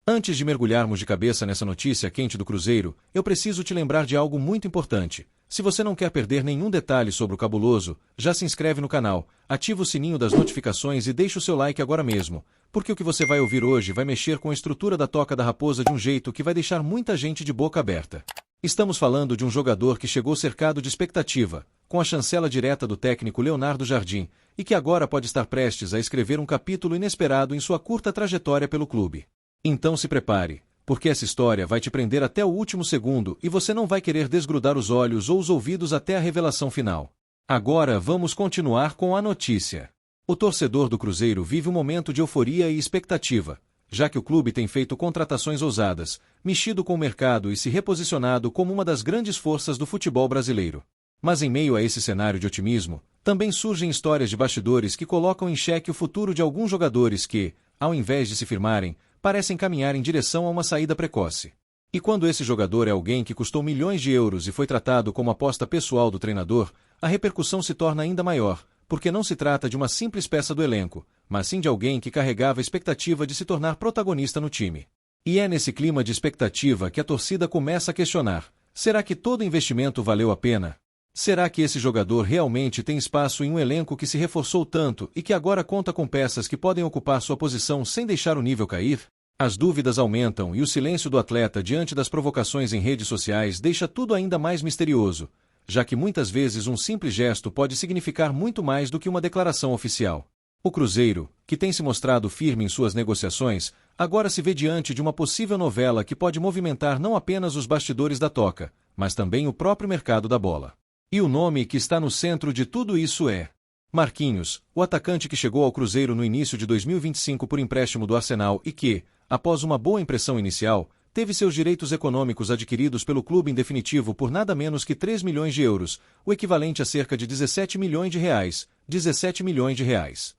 Antes de mergulharmos de cabeça nessa notícia quente do Cruzeiro, eu preciso te lembrar de algo muito importante. Se você não quer perder nenhum detalhe sobre o Cabuloso, já se inscreve no canal, ativa o sininho das notificações e deixa o seu like agora mesmo, porque o que você vai ouvir hoje vai mexer com a estrutura da Toca da Raposa de um jeito que vai deixar muita gente de boca aberta. Estamos falando de um jogador que chegou cercado de expectativa, com a chancela direta do técnico Leonardo Jardim, e que agora pode estar prestes a escrever um capítulo inesperado em sua curta trajetória pelo clube. Então se prepare, porque essa história vai te prender até o último segundo e você não vai querer desgrudar os olhos ou os ouvidos até a revelação final. Agora vamos continuar com a notícia. O torcedor do Cruzeiro vive um momento de euforia e expectativa, já que o clube tem feito contratações ousadas, mexido com o mercado e se reposicionado como uma das grandes forças do futebol brasileiro. Mas em meio a esse cenário de otimismo, também surgem histórias de bastidores que colocam em xeque o futuro de alguns jogadores que, ao invés de se firmarem, parecem caminhar em direção a uma saída precoce. E quando esse jogador é alguém que custou milhões de euros e foi tratado como aposta pessoal do treinador, a repercussão se torna ainda maior, porque não se trata de uma simples peça do elenco, mas sim de alguém que carregava a expectativa de se tornar protagonista no time. E é nesse clima de expectativa que a torcida começa a questionar: será que todo investimento valeu a pena? Será que esse jogador realmente tem espaço em um elenco que se reforçou tanto e que agora conta com peças que podem ocupar sua posição sem deixar o nível cair? As dúvidas aumentam e o silêncio do atleta diante das provocações em redes sociais deixa tudo ainda mais misterioso, já que muitas vezes um simples gesto pode significar muito mais do que uma declaração oficial. O Cruzeiro, que tem se mostrado firme em suas negociações, agora se vê diante de uma possível novela que pode movimentar não apenas os bastidores da Toca, mas também o próprio mercado da bola. E o nome que está no centro de tudo isso é Marquinhos, o atacante que chegou ao Cruzeiro no início de 2025 por empréstimo do Arsenal e que, após uma boa impressão inicial, teve seus direitos econômicos adquiridos pelo clube em definitivo por nada menos que 3 milhões de euros, o equivalente a cerca de 17 milhões de reais. 17 milhões de reais.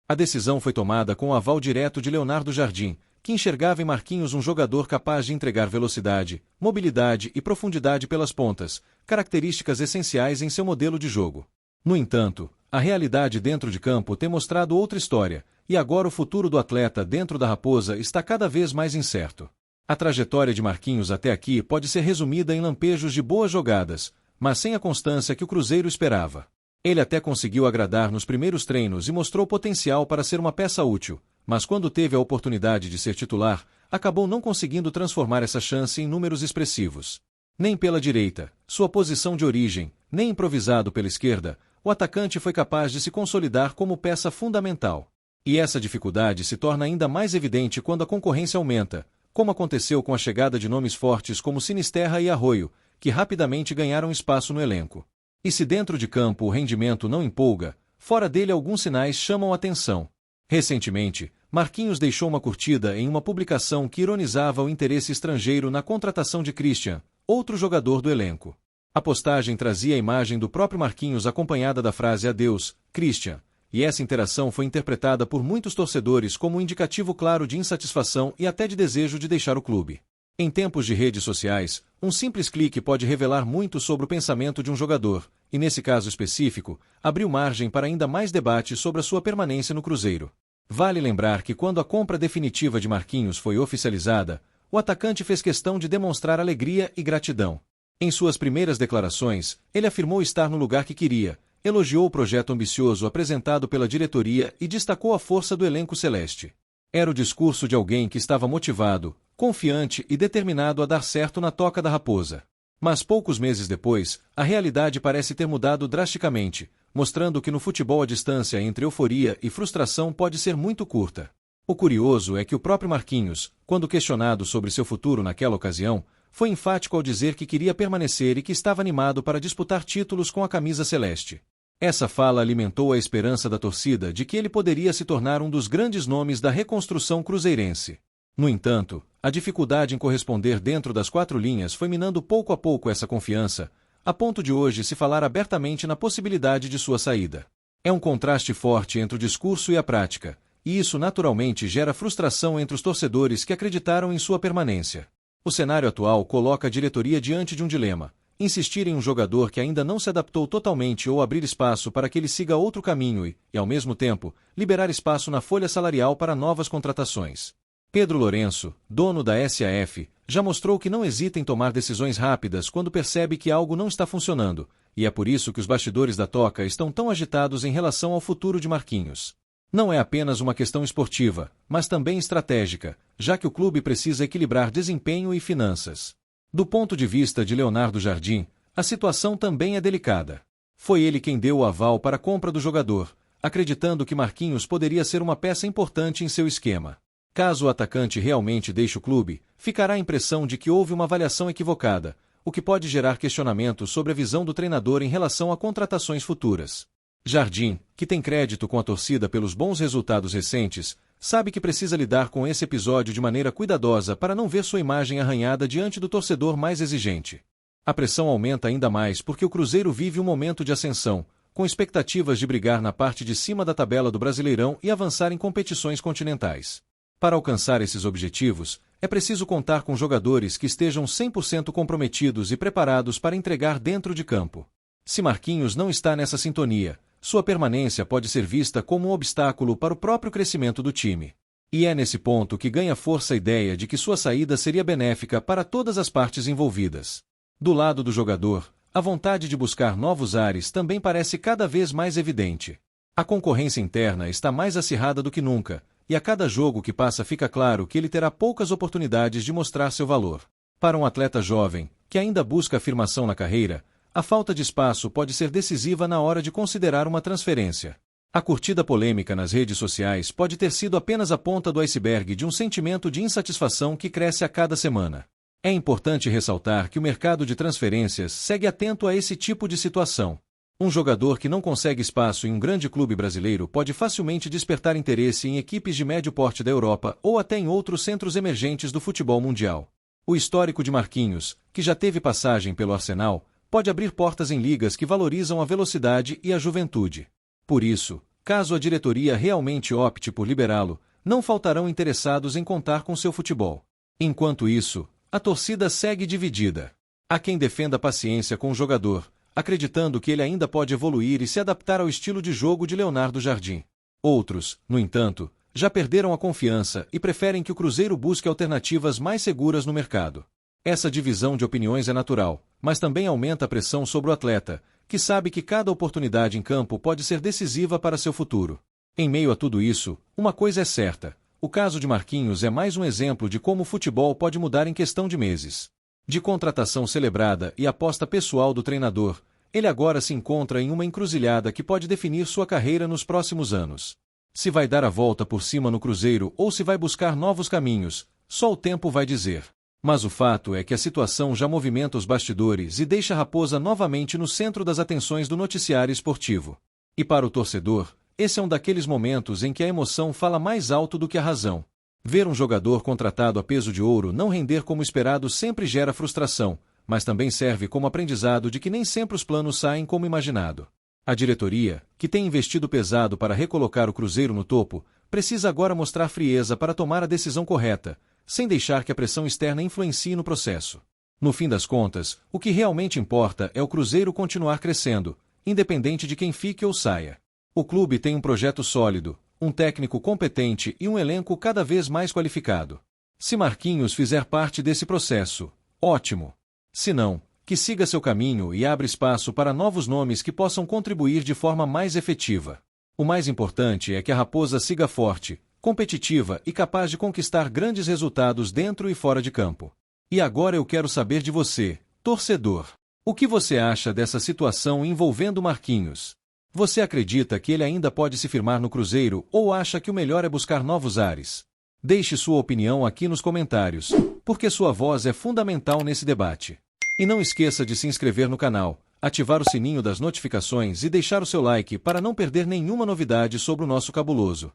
A decisão foi tomada com o aval direto de Leonardo Jardim, que enxergava em Marquinhos um jogador capaz de entregar velocidade, mobilidade e profundidade pelas pontas, características essenciais em seu modelo de jogo. No entanto, a realidade dentro de campo tem mostrado outra história, e agora o futuro do atleta dentro da Raposa está cada vez mais incerto. A trajetória de Marquinhos até aqui pode ser resumida em lampejos de boas jogadas, mas sem a constância que o Cruzeiro esperava. Ele até conseguiu agradar nos primeiros treinos e mostrou potencial para ser uma peça útil, mas quando teve a oportunidade de ser titular, acabou não conseguindo transformar essa chance em números expressivos. Nem pela direita, sua posição de origem, nem improvisado pela esquerda, o atacante foi capaz de se consolidar como peça fundamental. E essa dificuldade se torna ainda mais evidente quando a concorrência aumenta, como aconteceu com a chegada de nomes fortes como Sinisterra e Arroio, que rapidamente ganharam espaço no elenco. E se dentro de campo o rendimento não empolga, fora dele alguns sinais chamam a atenção. Recentemente, Marquinhos deixou uma curtida em uma publicação que ironizava o interesse estrangeiro na contratação de Christian, outro jogador do elenco. A postagem trazia a imagem do próprio Marquinhos acompanhada da frase "Adeus, Christian", e essa interação foi interpretada por muitos torcedores como um indicativo claro de insatisfação e até de desejo de deixar o clube. Em tempos de redes sociais, um simples clique pode revelar muito sobre o pensamento de um jogador, e nesse caso específico, abriu margem para ainda mais debate sobre a sua permanência no Cruzeiro. Vale lembrar que quando a compra definitiva de Marquinhos foi oficializada, o atacante fez questão de demonstrar alegria e gratidão. Em suas primeiras declarações, ele afirmou estar no lugar que queria, elogiou o projeto ambicioso apresentado pela diretoria e destacou a força do elenco celeste. Era o discurso de alguém que estava motivado, confiante e determinado a dar certo na Toca da Raposa. Mas poucos meses depois, a realidade parece ter mudado drasticamente, mostrando que no futebol a distância entre euforia e frustração pode ser muito curta. O curioso é que o próprio Marquinhos, quando questionado sobre seu futuro naquela ocasião, foi enfático ao dizer que queria permanecer e que estava animado para disputar títulos com a camisa celeste. Essa fala alimentou a esperança da torcida de que ele poderia se tornar um dos grandes nomes da reconstrução cruzeirense. No entanto, a dificuldade em corresponder dentro das quatro linhas foi minando pouco a pouco essa confiança, a ponto de hoje se falar abertamente na possibilidade de sua saída. É um contraste forte entre o discurso e a prática, e isso naturalmente gera frustração entre os torcedores que acreditaram em sua permanência. O cenário atual coloca a diretoria diante de um dilema: insistir em um jogador que ainda não se adaptou totalmente ou abrir espaço para que ele siga outro caminho e, ao mesmo tempo, liberar espaço na folha salarial para novas contratações. Pedro Lourenço, dono da SAF, já mostrou que não hesita em tomar decisões rápidas quando percebe que algo não está funcionando, e é por isso que os bastidores da Toca estão tão agitados em relação ao futuro de Marquinhos. Não é apenas uma questão esportiva, mas também estratégica, já que o clube precisa equilibrar desempenho e finanças. Do ponto de vista de Leonardo Jardim, a situação também é delicada. Foi ele quem deu o aval para a compra do jogador, acreditando que Marquinhos poderia ser uma peça importante em seu esquema. Caso o atacante realmente deixe o clube, ficará a impressão de que houve uma avaliação equivocada, o que pode gerar questionamentos sobre a visão do treinador em relação a contratações futuras. Jardim, que tem crédito com a torcida pelos bons resultados recentes, sabe que precisa lidar com esse episódio de maneira cuidadosa para não ver sua imagem arranhada diante do torcedor mais exigente. A pressão aumenta ainda mais porque o Cruzeiro vive um momento de ascensão, com expectativas de brigar na parte de cima da tabela do Brasileirão e avançar em competições continentais. Para alcançar esses objetivos, é preciso contar com jogadores que estejam 100% comprometidos e preparados para entregar dentro de campo. Se Marquinhos não está nessa sintonia, sua permanência pode ser vista como um obstáculo para o próprio crescimento do time. E é nesse ponto que ganha força a ideia de que sua saída seria benéfica para todas as partes envolvidas. Do lado do jogador, a vontade de buscar novos ares também parece cada vez mais evidente. A concorrência interna está mais acirrada do que nunca, e a cada jogo que passa fica claro que ele terá poucas oportunidades de mostrar seu valor. Para um atleta jovem, que ainda busca afirmação na carreira, a falta de espaço pode ser decisiva na hora de considerar uma transferência. A curtida polêmica nas redes sociais pode ter sido apenas a ponta do iceberg de um sentimento de insatisfação que cresce a cada semana. É importante ressaltar que o mercado de transferências segue atento a esse tipo de situação. Um jogador que não consegue espaço em um grande clube brasileiro pode facilmente despertar interesse em equipes de médio porte da Europa ou até em outros centros emergentes do futebol mundial. O histórico de Marquinhos, que já teve passagem pelo Arsenal, pode abrir portas em ligas que valorizam a velocidade e a juventude. Por isso, caso a diretoria realmente opte por liberá-lo, não faltarão interessados em contar com seu futebol. Enquanto isso, a torcida segue dividida. Há quem defenda a paciência com o jogador, acreditando que ele ainda pode evoluir e se adaptar ao estilo de jogo de Leonardo Jardim. Outros, no entanto, já perderam a confiança e preferem que o Cruzeiro busque alternativas mais seguras no mercado. Essa divisão de opiniões é natural, mas também aumenta a pressão sobre o atleta, que sabe que cada oportunidade em campo pode ser decisiva para seu futuro. Em meio a tudo isso, uma coisa é certa: o caso de Marquinhos é mais um exemplo de como o futebol pode mudar em questão de meses. De contratação celebrada e aposta pessoal do treinador, ele agora se encontra em uma encruzilhada que pode definir sua carreira nos próximos anos. Se vai dar a volta por cima no Cruzeiro ou se vai buscar novos caminhos, só o tempo vai dizer. Mas o fato é que a situação já movimenta os bastidores e deixa a Raposa novamente no centro das atenções do noticiário esportivo. E para o torcedor, esse é um daqueles momentos em que a emoção fala mais alto do que a razão. Ver um jogador contratado a peso de ouro não render como esperado sempre gera frustração, mas também serve como aprendizado de que nem sempre os planos saem como imaginado. A diretoria, que tem investido pesado para recolocar o Cruzeiro no topo, precisa agora mostrar frieza para tomar a decisão correta, sem deixar que a pressão externa influencie no processo. No fim das contas, o que realmente importa é o Cruzeiro continuar crescendo, independente de quem fique ou saia. O clube tem um projeto sólido, um técnico competente e um elenco cada vez mais qualificado. Se Marquinhos fizer parte desse processo, ótimo. Se não, que siga seu caminho e abra espaço para novos nomes que possam contribuir de forma mais efetiva. O mais importante é que a Raposa siga forte, competitiva e capaz de conquistar grandes resultados dentro e fora de campo. E agora eu quero saber de você, torcedor. O que você acha dessa situação envolvendo Marquinhos? Você acredita que ele ainda pode se firmar no Cruzeiro ou acha que o melhor é buscar novos ares? Deixe sua opinião aqui nos comentários, porque sua voz é fundamental nesse debate. E não esqueça de se inscrever no canal, ativar o sininho das notificações e deixar o seu like para não perder nenhuma novidade sobre o nosso cabuloso.